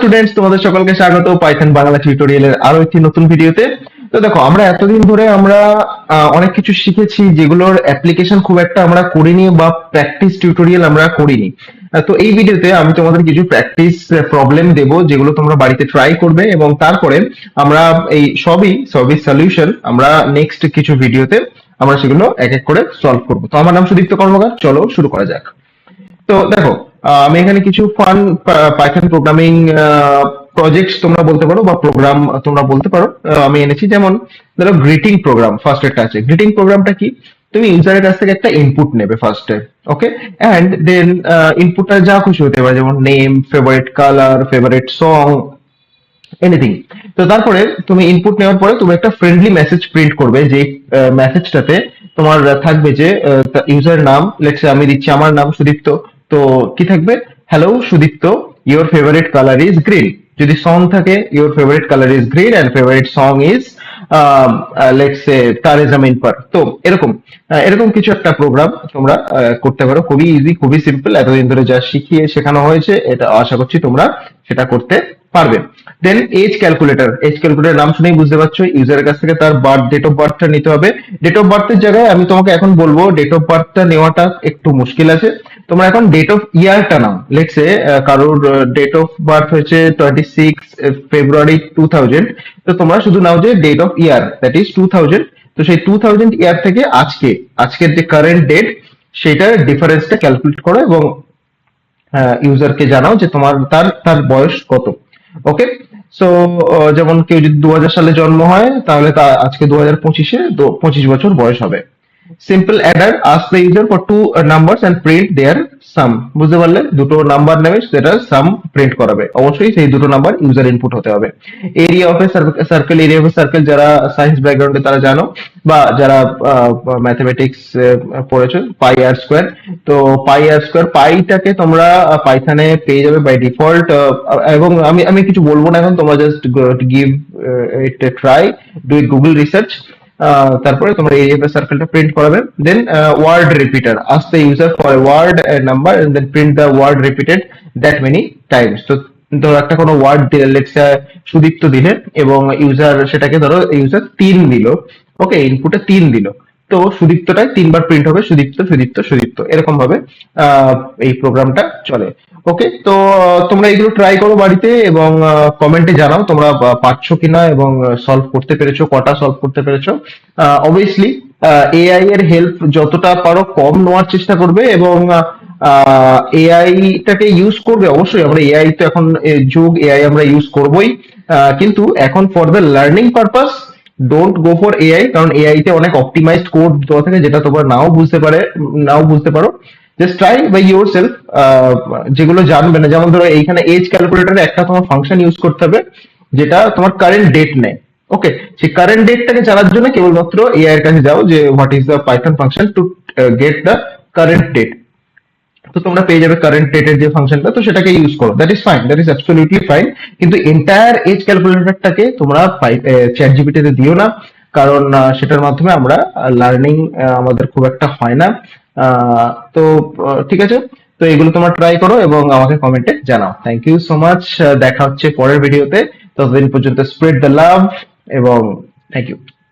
Students, তোমাদের সকলকে স্বাগত পাইথন বাংলা টিউটোরিয়ালের আরো একটি নতুন ভিডিওতে। তো দেখো, আমরা এতদিন ধরে আমরা অনেক কিছু শিখেছি যেগুলোর অ্যাপ্লিকেশন খুব একটা আমরা করিনি বা প্র্যাকটিস টিউটোরিয়াল আমরা করিনি। তো এই ভিডিওতে আমি তোমাদের কিছু প্র্যাকটিস প্রবলেম দেব যেগুলো তোমরা বাড়িতে ট্রাই করবে, এবং তারপরে আমরা এই সবই সবই সলিউশন আমরা নেক্সট কিছু ভিডিওতে আমরা সেগুলো এক এক করে সলভ করবো। তো আমার নাম সুদীপ্ত কর্মকার, চলো শুরু করা যাক। তো দেখো, আমি এখানে কিছু ফান পাইথন প্রোগ্রামিং প্রজেক্টস তোমরা বলতে পারো বা প্রোগ্রাম তোমরা বলতে পারো, আমি এনেছি। যেমন ধরো গ্রিটিং প্রোগ্রাম, ফার্স্ট একটা আছে। গ্রিটিং প্রোগ্রামটা কি? তুমি ইউজারের কাছ থেকে একটা ইনপুট নেবে ফার্স্টে, ওকে, অ্যান্ড দেন ইনপুটটা যা খুশি হতে পারে, যেমন name, favourite colour, favourite song, anything. তো তারপরে তুমি ইনপুট নেওয়ার পরে তুমি একটা ফ্রেন্ডলি মেসেজ প্রিন্ট করবে, যে মেসেজটাতে তোমার থাকবে যে ইউজার নাম, লেটস আমি দিচ্ছি আমার নাম সুদীপ্ত। তো কি থাকবে? Hello Sudipta, your favourite colour is green. যদি সং থাকে, your favourite colour is green and favourite song is let's say Taare Zameen পার। তো এরকম এরকম কিছু একটা প্রোগ্রাম তোমরা করতে পারো। খুবই ইজি, খুবই সিম্পল। এতদিন ধরে যা শিখিয়ে শেখানো হয়েছে, এটা আশা করছি তোমরা সেটা করতে পারবে। দেন এজ ক্যালকুলেটর নাম শুনেই বুঝতে পারছো, ইউজারের কাছ থেকে তার ডেট অফ বার্থটা নিতে হবে। ডেট অফ বার্থের জায়গায় আমি তোমাকে এখন বলবো ডেট অফ বার্থটা নেওয়াটা একটু মুশকিল আছে। তোমরা এখন ডেট অফ ইয়ারটা নাও। লেটস সে কারোর ডেট অফ বার্থ হয়েছে 26 ফেব্রুয়ারি 2000। তো তোমরা শুধু নাও যে date of year, that is 2000। তো সেই 2000 ইয়ার থেকে আজকের যে কারেন্ট ডেট, সেটার ডিফারেন্সটা ক্যালকুলেট করো এবং ইউজারকে জানাও যে তোমার তার তার বয়স কত। ওকে, সো যেমন কেউ যদি 2000 সালে জন্ম হয়, তাহলে তা আজকে 2025-এ 25 বছর বয়স হবে। Simple adder ask the user for two numbers and print their sum. বুঝতে পারলে? দুটো নাম্বার নেবে, সেটা সাম প্রিন্ট করাবে। অবশ্যই সেই দুটো নাম্বার ইউজার ইনপুট হতে হবে। এরিয়া অফ এ সার্কেল, যারা সায়েন্স ব্যাকগ্রাউন্ডে তারা জানো, বা যারা ম্যাথমেটিক্স পড়েছো, পাই আর স্কোয়ার। তো পাই আর স্কোয়ার, পাইটাকে তোমরা পাইথনে পেয়ে যাবে বাই ডিফল্ট। এবং আমি আমি কিছু বলবো না এখন, তোমরা just give it a try, do Google research. তারপরে তোমরা এই সার্কেলটা প্রিন্ট করাবে। Then word repeater, ask the user for a word number and then print the word repeated that many times. তো ধরো একটা কোনো ওয়ার্ড দিলে, লেটস সুদীপ্ত দিলে, এবং ইউজার সেটাকে ধরো ইউজার 3 দিল, ওকে, ইনপুটে 3 দিল। তো সুদীপ্তটাই 3 বার প্রিন্ট হবে, সুদীপ্ত সুদীপ্ত সুদীপ্ত, এরকম ভাবে এই প্রোগ্রামটা চলে। ওকে, তো তোমরা এগুলো ট্রাই করো বাড়িতে, এবং কমেন্টে জানাও তোমরা পারছো কিনা এবং সলভ করতে পেরেছো, কটা সলভ করতে পেরেছো। অবভিয়াসলি এআই এর হেল্প যতটা পারো কম নেওয়ার চেষ্টা করবে, এবং এআই টাকে ইউজ করবে। অবশ্যই আমরা এআই তো এখন যুগ, এআই আমরা ইউজ করবোই, কিন্তু এখন for the learning purpose don't go for AI, কারণ এআই তে অনেক অপটিমাইজড কোড দেওয়া থাকে যেটা তোমরা নাও বুঝতে পারো। Just try by yourself. যেগুলো জানবে না, যেমন ধরো এইখানে এজ ক্যালকুলেটরে একটা তোমার ফাংশন ইউজ করতে হবে যেটা তোমার কারেন্ট ডেট নেয়। ওকে, সেই কারেন্ট ডেটটাকে জানার জন্য কেবলমাত্র এআই এর কাছে যাও, যে what is the Python function to get the current date. তো তোমরা পেয়ে যাবে কারেন্ট ডেটের যে ফাংশনটা, তো সেটাকে ইউজ করো, that is fine, that is absolutely fine. কিন্তু এন্টায়ার এজ ক্যালকুলেটরটাকে তোমরা চ্যাট জিপিটিতে দিও না, কারণ সেটার মাধ্যমে আমরা লার্নিং আমাদের খুব একটা হয় না। তো ঠিক আছে, তো এগুলো তোমরা ট্রাই করো এবং আমাকে কমেন্টে জানাও। থ্যাংক ইউ সো মাচ, দেখা হচ্ছে পরের ভিডিওতে। ততদিন পর্যন্ত স্প্রেড দ্য লাভ, এবং থ্যাংক ইউ।